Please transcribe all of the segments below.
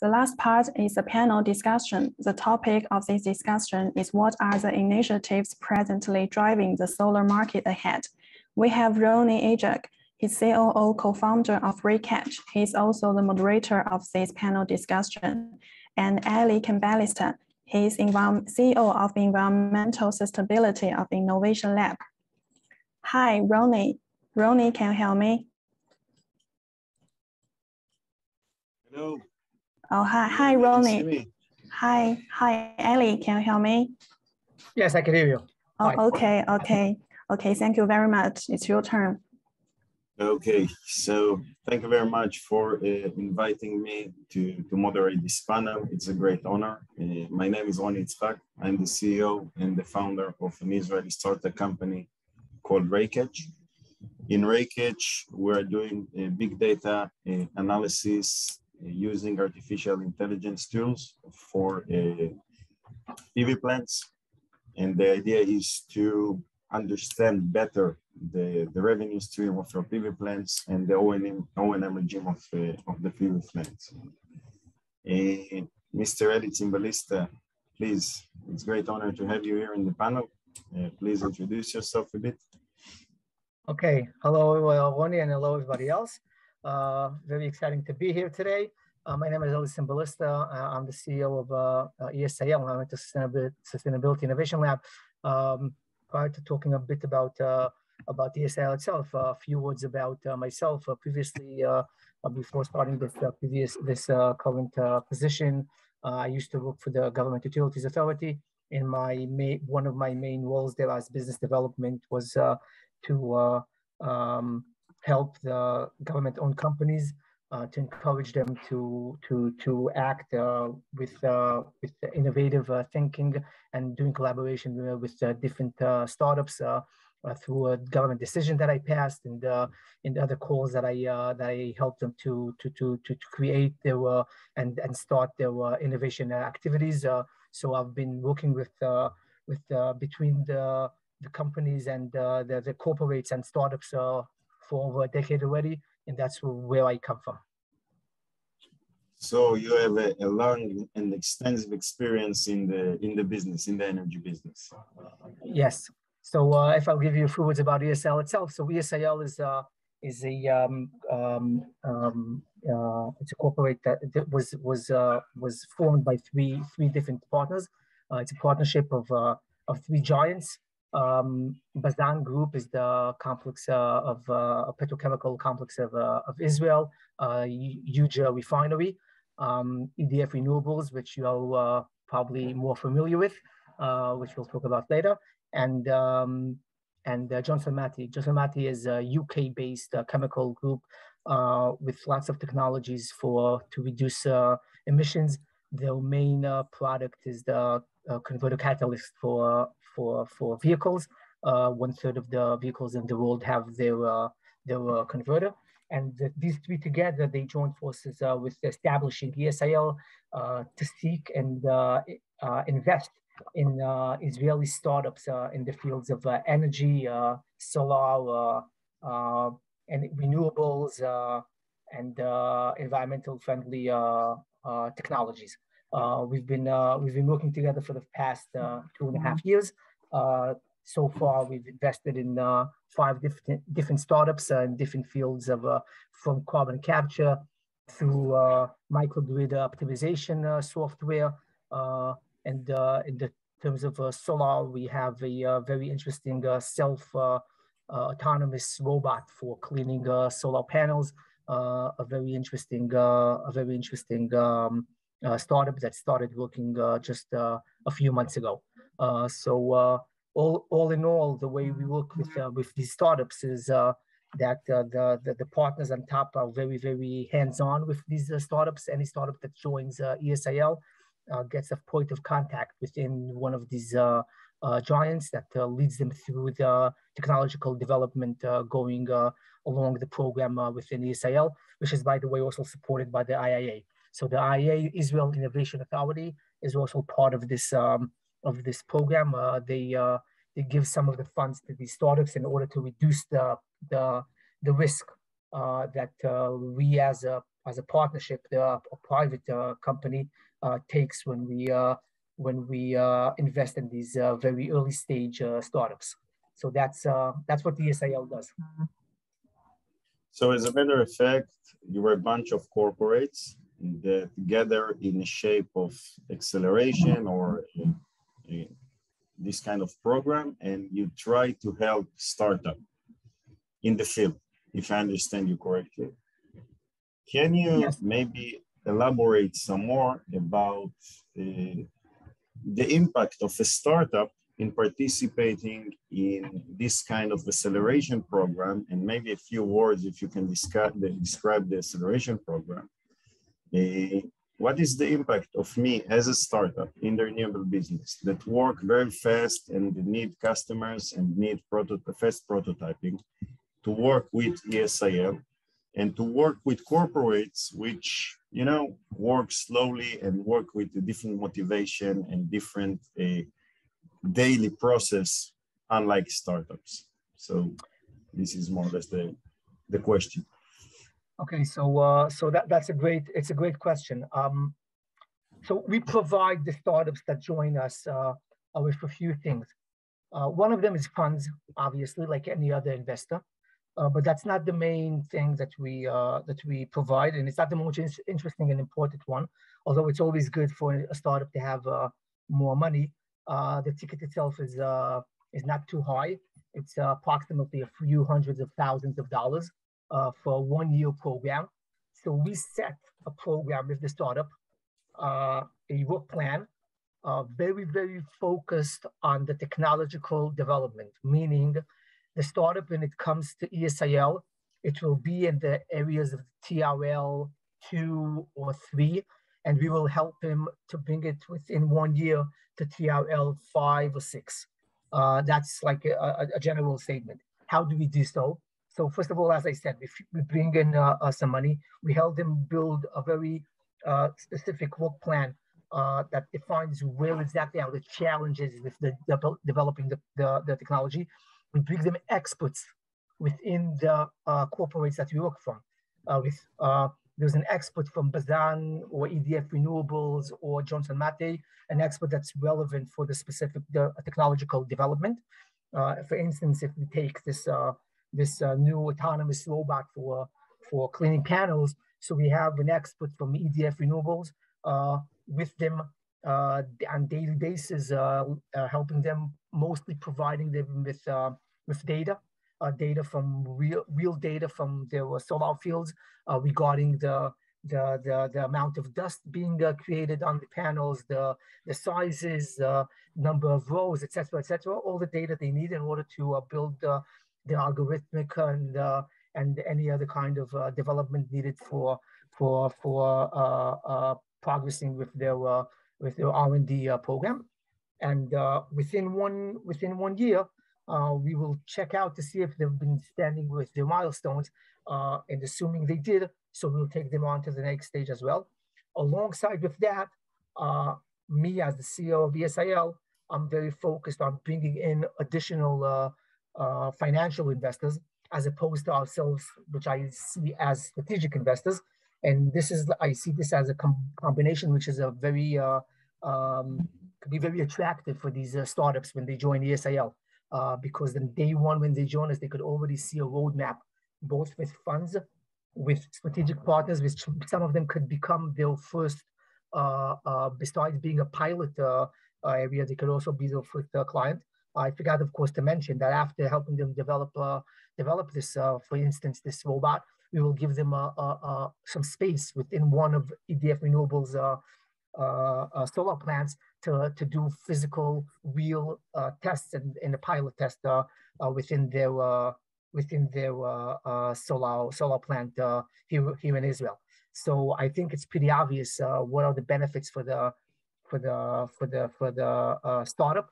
The last part is a panel discussion. The topic of this discussion is what are the initiatives presently driving the solar market ahead. We have Ronny Izhak, he's COO co-founder of Recatch. He's also the moderator of this panel discussion. And Cymbalista, he's CEO of Environmental Sustainability of Innovation Lab. Hi, Ronny. Ronny, can you hear me? Hello. Oh, hi, Ronny. Hi, Ellie, can you hear me? Yes, I can hear you. Oh, okay, thank you very much. It's your turn. Okay, so thank you very much for inviting me to moderate this panel. It's a great honor. My name is Ronny Izhak. I'm the CEO and the founder of an Israeli startup company called Recatch. In Recatch, we're doing big data analysis using artificial intelligence tools for PV plants. And the idea is to understand better the revenue stream of your PV plants and the O&M regime of the PV plants. Mr. Cymbalista, please, it's a great honor to have you here in the panel. Please introduce yourself a bit. Okay, hello Ronny and hello everybody else. Very exciting to be here today. My name is Cymbalista. I'm the CEO of ESIL, Environmental Sustainability Innovation Lab. Prior to talking a bit about ESIL itself, a few words about myself. Previously, before starting this current position, I used to work for the Government Utilities Authority. In one of my main roles there as business development was to help the government-owned companies to encourage them to act with innovative thinking and doing collaboration with different startups through a government decision that I passed and in other calls that I helped them to create their and start their innovation activities. So I've been working with between the companies and the corporates and startups for over a decade already, and that's where I come from. So you have a long and extensive experience in the business, in the energy business. Yes. So if I'll give you a few words about ESL itself. So ESL is it's a corporate that was formed by three different partners. It's a partnership of three giants. Bazan Group is the complex of a petrochemical complex of Israel, huge refinery. EDF Renewables, which you're probably more familiar with, which we'll talk about later, and Johnson Matthey. Johnson Matthey is a UK-based chemical group with lots of technologies to reduce emissions. Their main product is the converter catalyst for vehicles. 1/3 of the vehicles in the world have their converter. And these three together, they joined forces with establishing ESIL to seek and invest in Israeli startups in the fields of energy, solar, and renewables, and environmental friendly technologies. We've been working together for the past 2.5 years. So far, we've invested in 5 different startups in different fields of from carbon capture through microgrid optimization software, and in the terms of solar, we have a very interesting autonomous robot for cleaning solar panels. A very interesting startup that started working just a few months ago. All in all, the way we work with these startups is that the partners on top are very, very hands-on with these startups. Any startup that joins ESIL gets a point of contact within one of these giants that leads them through the technological development going along the program within ESIL, which is, by the way, also supported by the IIA. So the IIA, Israel Innovation Authority, is also part of this program. They give some of the funds to these startups in order to reduce the risk that we as as a partnership, a private company takes when we invest in these very early stage startups. So that's what the SIL does. So as a matter of fact, you were a bunch of corporates that gather in the shape of acceleration or this kind of program, and you try to help startup in the field, if I understand you correctly. Can you maybe elaborate some more about the impact of a startup in participating in this kind of acceleration program, and maybe a few words if you can describe the acceleration program. What is the impact of me as a startup in the renewable business that work very fast and need customers and need fast prototyping to work with ESIL and to work with corporates which, you know, work slowly and work with a different motivation and different daily process, unlike startups. So this is more or less the question. Okay, so that's a great question. So we provide the startups that join us with a few things. One of them is funds, obviously, like any other investor, but that's not the main thing that we provide, and it's not the most interesting and important one. Although it's always good for a startup to have more money. The ticket itself is not too high. It's approximately a few hundreds of thousands of dollars for a 1-year program. So we set a program with the startup, a work plan, very, very focused on the technological development, meaning the startup, when it comes to ESIL, it will be in the areas of TRL 2 or 3, and we will help him to bring it within 1 year to TRL 5 or 6. That's like a general statement. How do we do so? So first of all, as I said, we bring in some money. We help them build a very specific work plan that defines where exactly are the challenges with developing the technology. We bring them experts within the corporates that we work from. There's an expert from Bazan or EDF Renewables or Johnson Matthey, an expert that's relevant for the specific technological development. For instance, if we take this new autonomous robot for cleaning panels, so we have an expert from EDF Renewables with them on daily basis, helping them, mostly providing them with data from real data from their solar fields regarding the amount of dust being created on the panels, the sizes, number of rows, etc., all the data they need in order to build the algorithmic and any other kind of development needed for progressing with their R&D program. And within one year, we will check out to see if they've been standing with their milestones, and assuming they did, so we'll take them on to the next stage as well. Alongside with that, me as the CEO of ESIL, I'm very focused on bringing in additional financial investors, as opposed to ourselves, which I see as strategic investors. And I see this as a combination, which is a very could be very attractive for these startups when they join ESIL, because then day one when they join us, they could already see a roadmap, both with funds, with strategic partners, which some of them could become their first, besides being a pilot area, they could also be their first client. I forgot, of course, to mention that after helping them develop this, for instance, this robot, we will give them some space within one of EDF Renewables solar plants to do physical real tests and a pilot test within their solar plant here in Israel. So I think it's pretty obvious what are the benefits for the startup.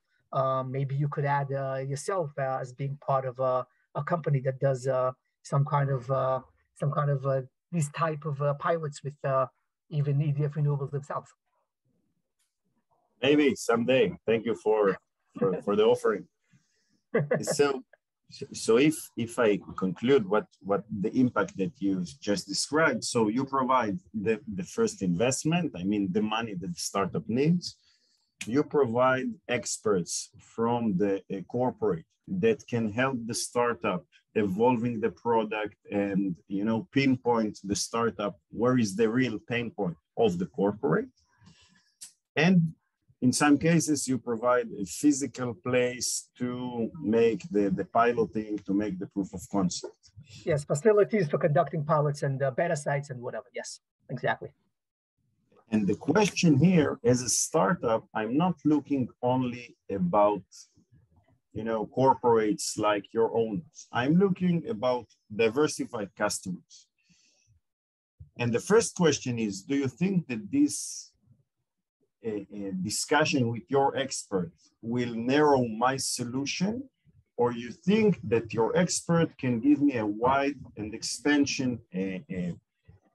Maybe you could add yourself as being part of a company that does some kind of these type of pilots with even EDF Renewables themselves. Maybe someday. Thank you for the offering. So So if I conclude what the impact that you just described, so you provide the first investment, I mean the money that the startup needs. You provide experts from the corporate that can help the startup evolving the product and pinpoint the startup where is the real pain point of the corporate. And in some cases, you provide a physical place to make the piloting, to make the proof of concept. Yes, facilities for conducting pilots and beta sites and whatever. Yes, exactly. And the question here, as a startup, I'm not looking only about corporates like your owners. I'm looking about diversified customers. And the first question is, do you think that this a discussion with your expert will narrow my solution, or you think that your expert can give me a wide and expansion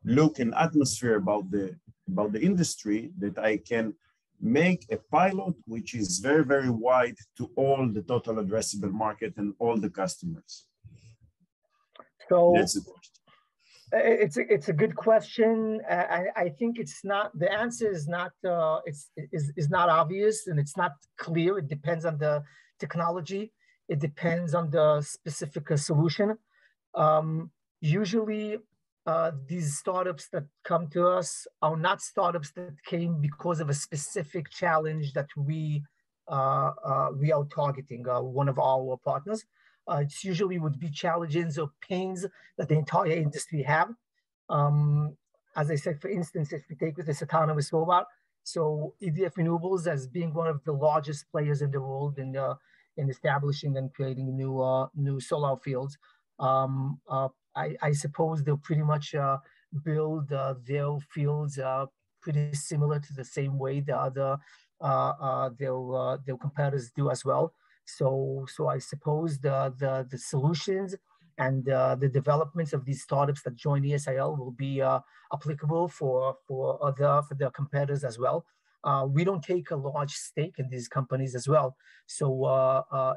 look and atmosphere about the industry, that I can make a pilot which is very, very wide to all the total addressable market and all the customers? So that's the question. It's a good question. I think it's not, the answer is not is not obvious, and it's not clear. It depends on the technology. It depends on the specific solution. Usually these startups that come to us are not startups that came because of a specific challenge that we are targeting, one of our partners. It's usually would be challenges or pains that the entire industry have. As I said, for instance, if we take with this autonomous robot, so EDF Renewables, as being one of the largest players in the world in establishing and creating new solar fields, I suppose they'll pretty much build their fields pretty similar to the same way the other their competitors do as well. So I suppose the solutions and the developments of these startups that join ESIL will be applicable for their competitors as well. We don't take a large stake in these companies as well, so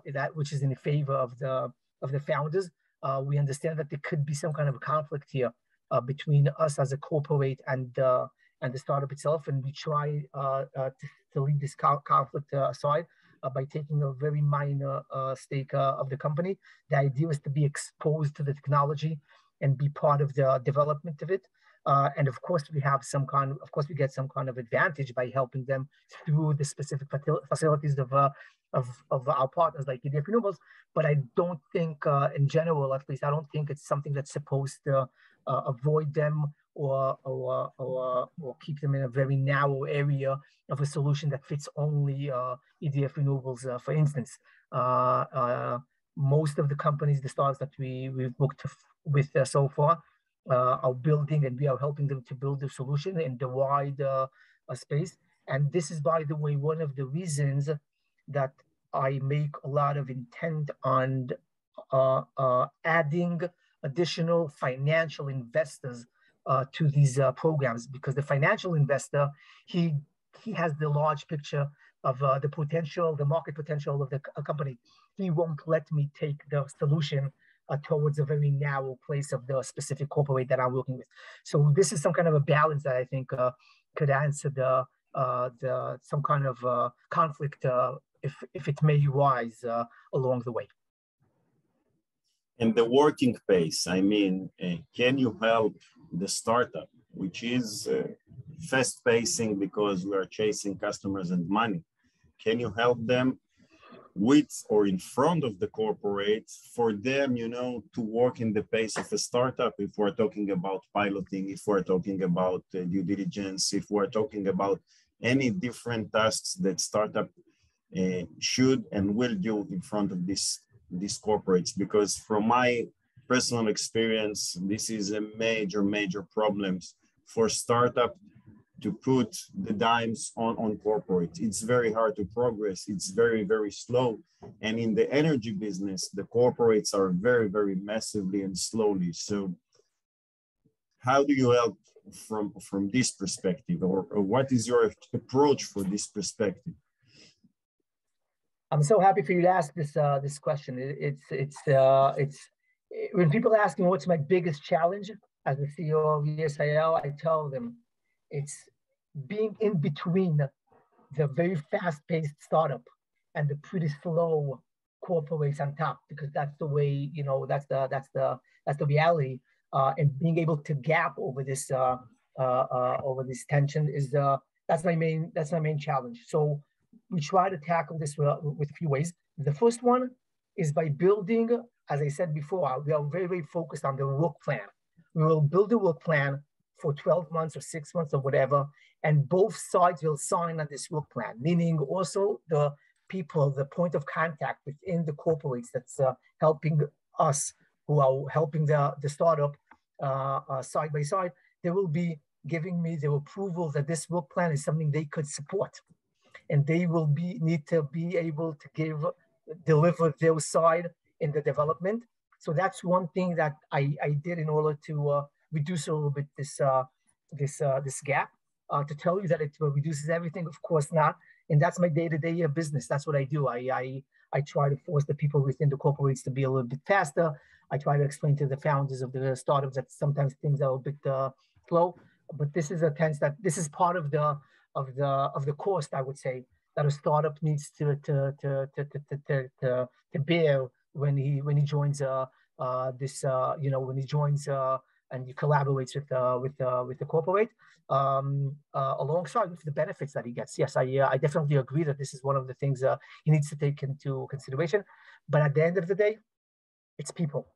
that which is in favor of the founders. We understand that there could be some kind of a conflict here between us as a corporate and the startup itself, and we try to leave this conflict aside by taking a very minor stake of the company. The idea is to be exposed to the technology and be part of the development of it. And of course, we get some kind of advantage by helping them through the specific facilities of our partners like EDF Renewables. But I don't think, in general, at least, I don't think it's something that's supposed to avoid them or keep them in a very narrow area of a solution that fits only EDF Renewables, for instance. Most of the companies, the startups that we've worked with so far, are building, and we are helping them to build a solution in the wide space. And this is, by the way, one of the reasons that I make a lot of intent on adding additional financial investors to these programs, because the financial investor, he has the large picture of the potential, the market potential of the company. He won't let me take the solution towards a very narrow place of the specific corporate that I'm working with. So this is some kind of a balance that I think could answer some kind of conflict if it may arise along the way. And the working pace, I mean, can you help the startup, which is fast pacing because we are chasing customers and money? Can you help them with or in front of the corporate for them, to work in the pace of a startup? If we're talking about piloting, if we're talking about due diligence, if we're talking about any different tasks that startup should and will do in front of these corporates, because from my personal experience, this is a major problems for startup to put the dimes on corporate. It's very hard to progress. It's very slow. And in the energy business, the corporates are very massively and slowly. So how do you help from this perspective, or what is your approach for this perspective? I'm so happy for you to ask this question. When people ask me what's my biggest challenge as the CEO of ESIL, I tell them it's being in between the very fast-paced startup and the pretty slow corporates on top, because that's the way, that's the reality. And being able to gap over this tension is that's my main challenge. So we try to tackle this with a few ways. The first one is by building, as I said before, we are very, very focused on the work plan. We will build a work plan for 12 months or 6 months or whatever, and both sides will sign on this work plan, meaning also the people, the point of contact within the corporates that's helping us, who are helping the startup side by side, they will be giving me their approval that this work plan is something they could support. And they will need to be able to deliver their side in the development. So that's one thing that I did in order to reduce a little bit this gap. To tell you that it reduces everything, of course not. And that's my day-to-day business. That's what I do. I try to force the people within the corporates to be a little bit faster. I try to explain to the founders of the startups that sometimes things are a bit slow. But this is this is part of the cost, I would say, that a startup needs to bear when he joins when he joins and he collaborates with the corporate alongside with the benefits that he gets. Yes, I definitely agree that this is one of the things he needs to take into consideration. But at the end of the day, it's people.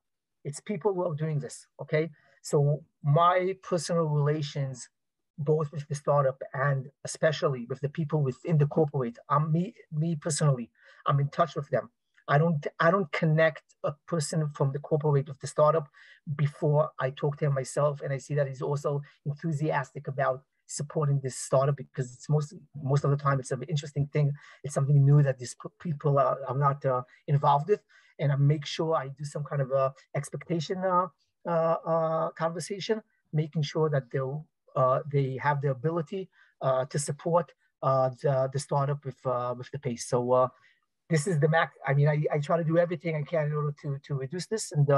It's people who are doing this. Okay, so my personal relations, both with the startup and especially with the people within the corporate, me personally, I'm in touch with them. I don't connect a person from the corporate with the startup before I talk to him myself, and I see that he's also enthusiastic about supporting this startup, because it's most of the time it's an interesting thing. It's something new that these people are not involved with, and I make sure I do some kind of expectation conversation, making sure that they have the ability to support the startup with the pace. So this is the max. I mean, I try to do everything I can in order to reduce this, and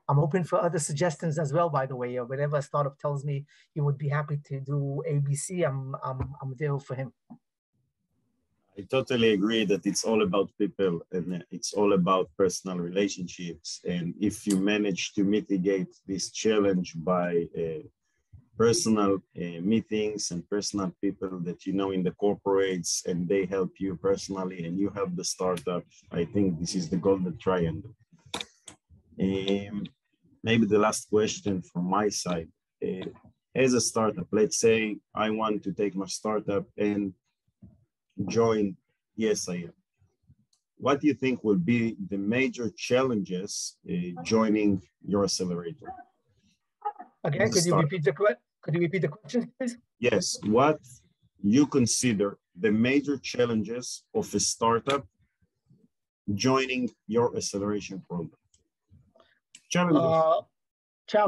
I'm open for other suggestions as well. By the way, whenever a startup tells me he would be happy to do ABC, I'm there for him. I totally agree that it's all about people and it's all about personal relationships. And if you manage to mitigate this challenge by personal meetings and personal people that you know in the corporates, and they help you personally and you help the startup, I think this is the golden triangle. Maybe the last question from my side. As a startup, let's say I want to take my startup and join ESIL. What do you think will be the major challenges joining your accelerator? Again, could you repeat the question, please? Yes. What you consider the major challenges of a startup joining your acceleration program? Challenges.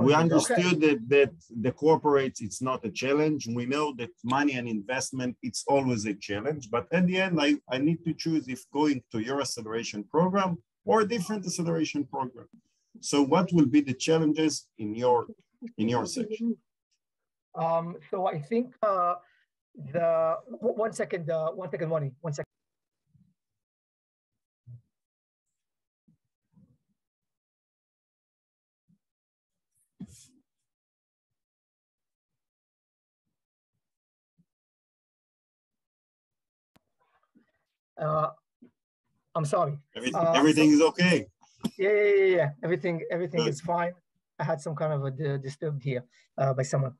We understood that the corporates, it's not a challenge. We know that money and investment, it's always a challenge. But at the end, I need to choose if going to your acceleration program or a different acceleration program. So what will be the challenges in your section? So I think one second, Ronny, one second. I'm sorry. Everything is okay. Yeah. Everything Good. Is fine. I had some kind of a disturbed here by someone.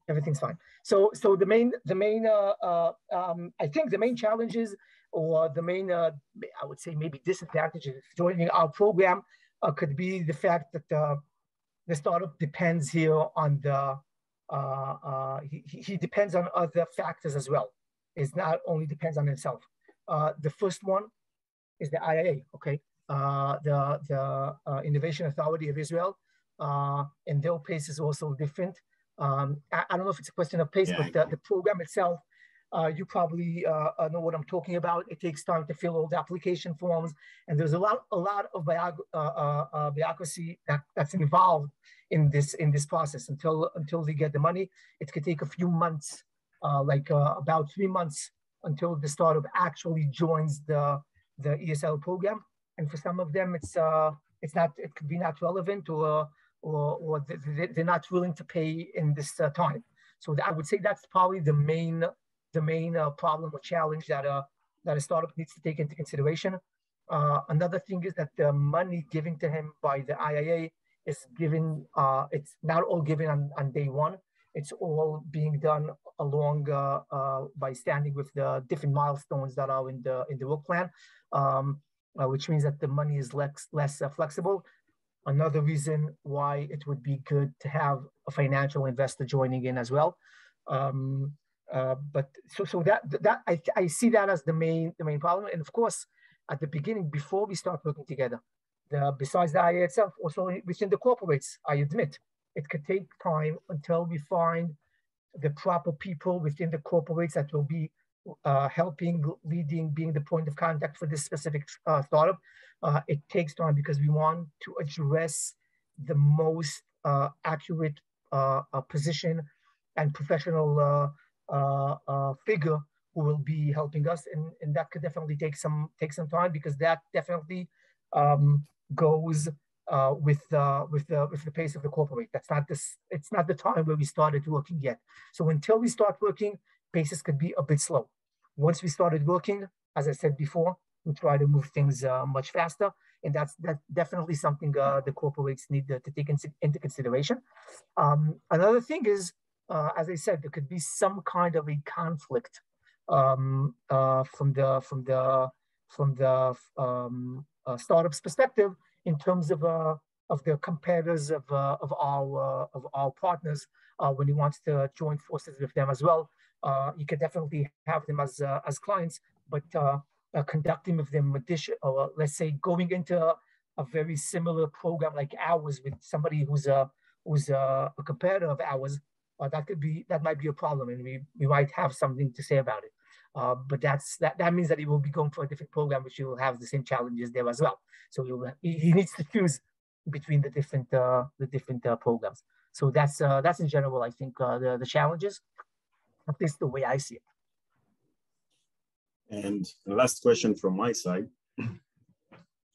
Everything's fine. So the main I think the main challenges, or the main I would say maybe disadvantages of joining our program could be the fact that the startup depends here on he depends on other factors as well. It's not only depends on himself. The first one is the IIA, okay? The Innovation Authority of Israel, and their pace is also different. I don't know if it's a question of pace, but the program itself You probably know what I'm talking about. It takes time to fill all the application forms, and there's a lot of bureaucracy that's involved in this process until they get the money. It could take a few months, about 3 months, until the startup actually joins the ESL program. And for some of them, it could be not relevant, or they're not willing to pay in this time. So I would say that's probably the main problem or challenge that a startup needs to take into consideration. Another thing is that the money given to him by the IIA is given. It's not all given on day one. It's all being done along by standing with the different milestones that are in the work plan, which means that the money is less flexible. Another reason why it would be good to have a financial investor joining in as well. But that I see that as the main problem. And of course, at the beginning, before we start working together, besides the IA itself, also within the corporates, I admit, it could take time until we find the proper people within the corporates that will be helping, leading, being the point of contact for this specific startup. It takes time because we want to address the most accurate position and professional figure who will be helping us, and that could definitely take some time, because that definitely goes with the pace of the corporate. It's not the time where we started working yet. So until we start working, paces could be a bit slow. Once we started working, as I said before, we try to move things much faster, and that's definitely something the corporates need to take into consideration. Another thing is, as I said, there could be some kind of a conflict from the startup's perspective, in terms of the competitors of our partners, when he wants to join forces with them as well. You could definitely have them as clients, but conducting with them or let's say going into a very similar program like ours with somebody who's a competitor of ours, that might be a problem, and we might have something to say about it. But that means that he will be going for a different program, which will have the same challenges there as well. So he needs to choose between the different programs. So that's in general, I think, the challenges, at least the way I see it. And the last question from my side.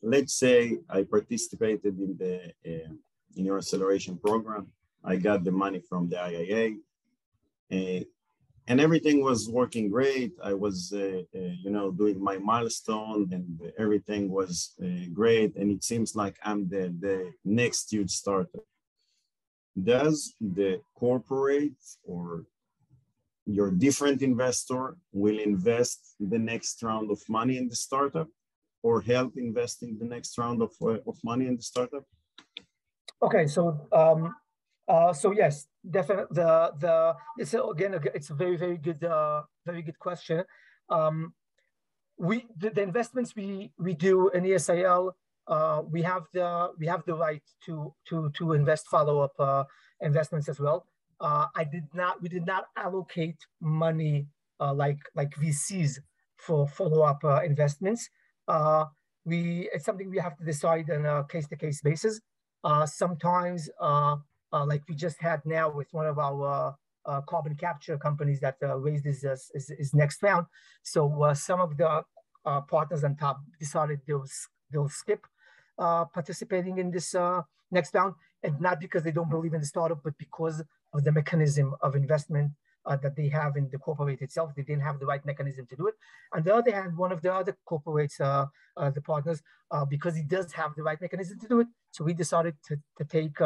Let's say I participated in your acceleration program. I got the money from the IIA, and everything was working great. I was, doing my milestone, and everything was great. And it seems like I'm the next huge startup. Does the corporate or your different investor will invest the next round of money in the startup, or help investing the next round of money in the startup? Okay, so yes, definitely. It's a very good question. The investments we do in ESIL, we have the right to invest follow-up investments as well. We did not allocate money like VCs for follow-up investments. It's something we have to decide on a case-to-case basis. Sometimes, like we just had now with one of our carbon capture companies that raised his next round. So some of the partners on top decided they'll skip participating in this next round, and not because they don't believe in the startup, but because of the mechanism of investment that they have in the corporate itself. They didn't have the right mechanism to do it. On the other hand, one of the other corporates, the partners, because he does have the right mechanism to do it, so he decided to take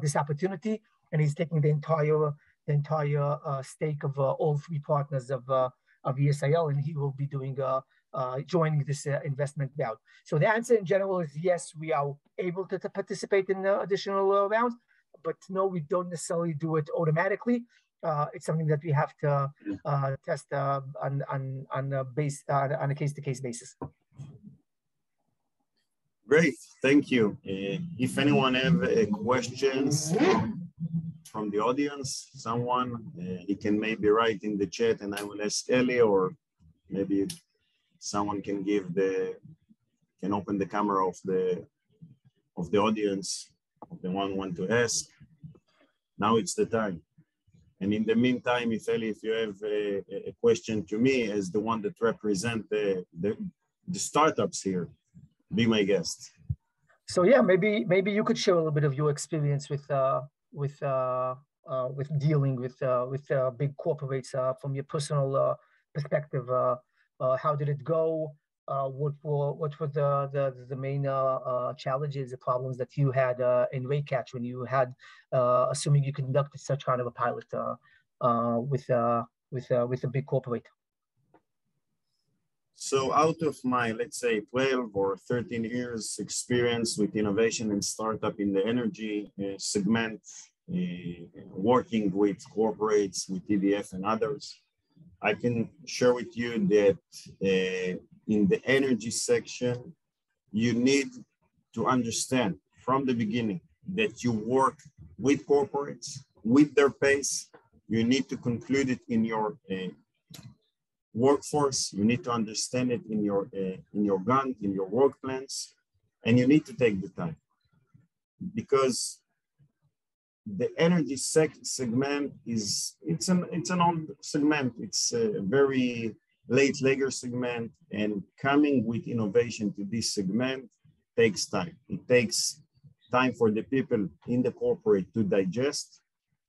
this opportunity, and he's taking the entire stake of all three partners of ESIL, and he will be joining this investment round. So the answer in general is yes, we are able to participate in additional rounds, but no, we don't necessarily do it automatically. It's something that we have to test on a case-to-case basis. Great, thank you. If anyone have questions, from the audience? Someone, he can maybe write in the chat and I will ask Eli, or maybe someone can can open the camera of the audience, of the one who want to ask. Now it's the time. And in the meantime, if Eli, if you have a question to me as the one that represent the startups here, be my guest. So yeah, maybe you could share a little bit of your experience with dealing with big corporates from your personal perspective. How did it go? What were the main challenges, the problems that you had in Raycatch when you had, assuming you conducted such kind of a pilot with a big corporate? So out of my, let's say, 12 or 13 years experience with innovation and startup in the energy segment, working with corporates, with EDF and others, I can share with you that in the energy section, you need to understand from the beginning that you work with corporates, with their pace. You need to conclude it in your workforce. You need to understand it in your Gantt, in your work plans, and you need to take the time, because the energy segment it's an old segment. It's a very late legger segment, and coming with innovation to this segment takes time. It takes time for the people in the corporate to digest,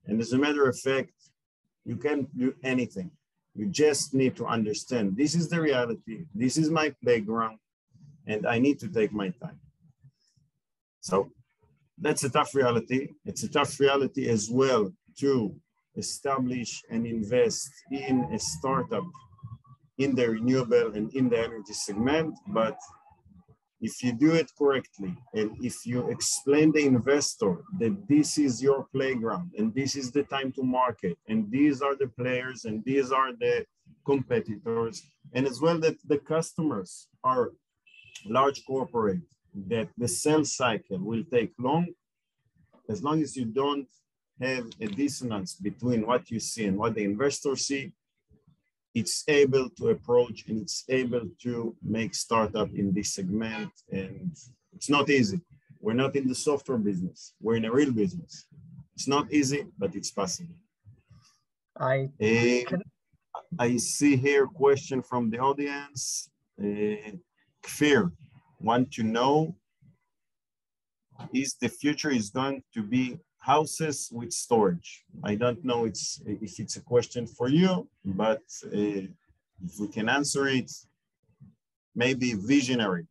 and as a matter of fact, you can't do anything. You just need to understand, this is the reality, this is my playground, and I need to take my time. So that's a tough reality. It's a tough reality as well to establish and invest in a startup in the renewable and in the energy segment. But if you do it correctly, and if you explain the investor that this is your playground and this is the time to market, and these are the players and these are the competitors, and as well that the customers are large corporate, that the sales cycle will take long, as long as you don't have a dissonance between what you see and what the investors see, it's able to approach and it's able to make startup in this segment. And it's not easy. We're not in the software business. We're in a real business. It's not easy, but it's possible. I see here a question from the audience. Kfir want to know, is the future is going to be houses with storage? I don't know if it's a question for you, but if we can answer it, maybe visionary.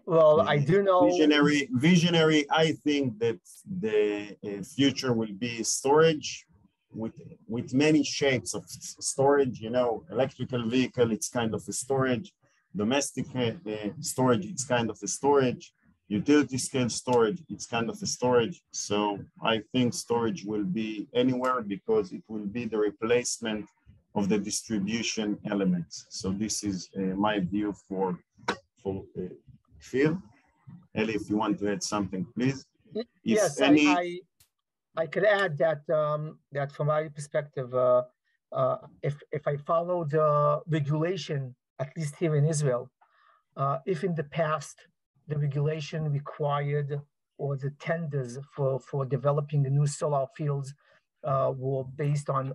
Well, I do know. Visionary, I think that the future will be storage with many shapes of storage. You know, electrical vehicle, it's kind of a storage. Domestic storage, it's kind of a storage. Utility scale storage, it's kind of a storage. So I think storage will be anywhere because it will be the replacement of the distribution elements. So this is my view for Phil. Eli, if you want to add something, please. Yes, I could add that that from my perspective, if I follow the regulation, at least here in Israel, if in the past the regulation required, or the tenders for developing the new solar fields were based on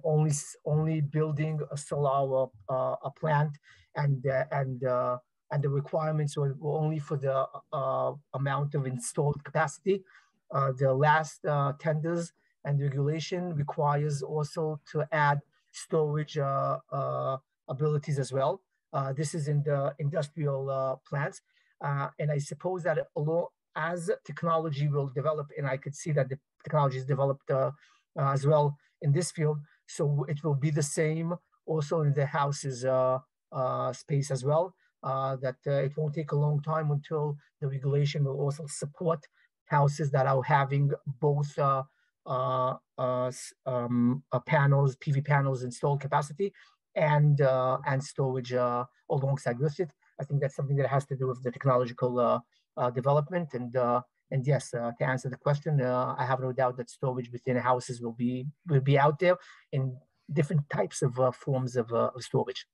only building a solar a plant, and the requirements were only for the amount of installed capacity. The last tenders and regulation requires also to add storage abilities as well. This is in the industrial plants. And I suppose that as technology will develop, and I could see that the technology is developed as well in this field, so it will be the same also in the houses space as well, that it won't take a long time until the regulation will also support houses that are having both panels, PV panels installed capacity, and storage alongside with it. I think that's something that has to do with the technological development, and And yes, to answer the question, I have no doubt that storage within houses will be out there in different types of forms of storage.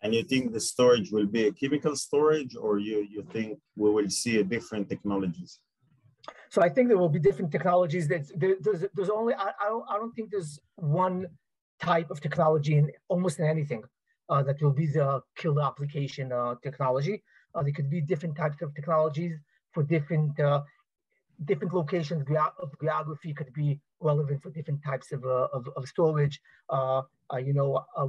And you think the storage will be a chemical storage, or you think we will see a different technologies? So I think there will be different technologies. There's only, I don't think there's one type of technology in almost anything that will be the killer application technology. There could be different types of technologies for different locations of geography, could be relevant for different types of storage.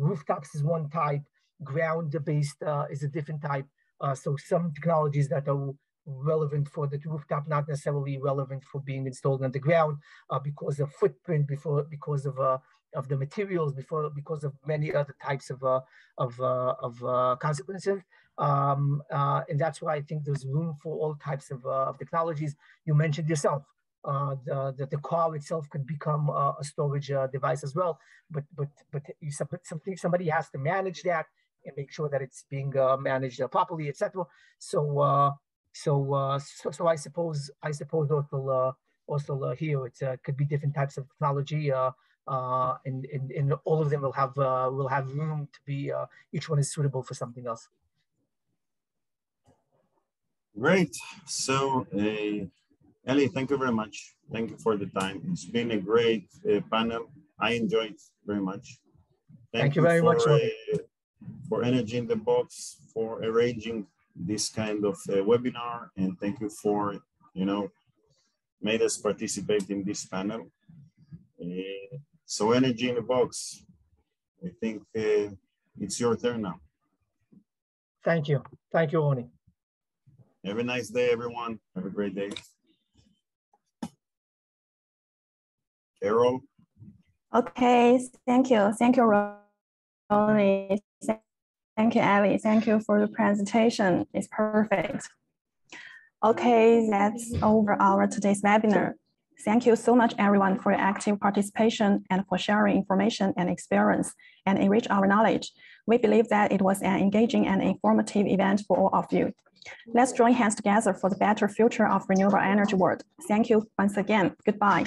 Rooftops is one type, ground-based is a different type. So some technologies that are relevant for the rooftop, not necessarily relevant for being installed on the ground because of footprint, because of the materials, because of many other types of consequences. And that's why I think there's room for all types of technologies. You mentioned yourself, the car itself could become a storage device as well, but somebody has to manage that and make sure that it's being managed properly, etc. So I suppose also here it could be different types of technology, and all of them will have room to be. Each one is suitable for something else. Great. So, Ellie, thank you very much. Thank you for the time. It's been a great panel. I enjoyed it very much. Thank you very much, Ronny. For Energy in the Box, for arranging this kind of webinar, and thank you for, made us participate in this panel. So Energy in the Box, I think it's your turn now. Thank you. Thank you, Ronny. Have a nice day, everyone. Have a great day. Carol? Okay, thank you. Thank you, Ronny. Thank you, Ellie. Thank you for the presentation. It's perfect. Okay, that's over our today's webinar. Thank you so much, everyone, for your active participation and for sharing information and experience and enrich our knowledge. We believe that it was an engaging and informative event for all of you. Let's join hands together for the better future of renewable energy world. Thank you once again. Goodbye.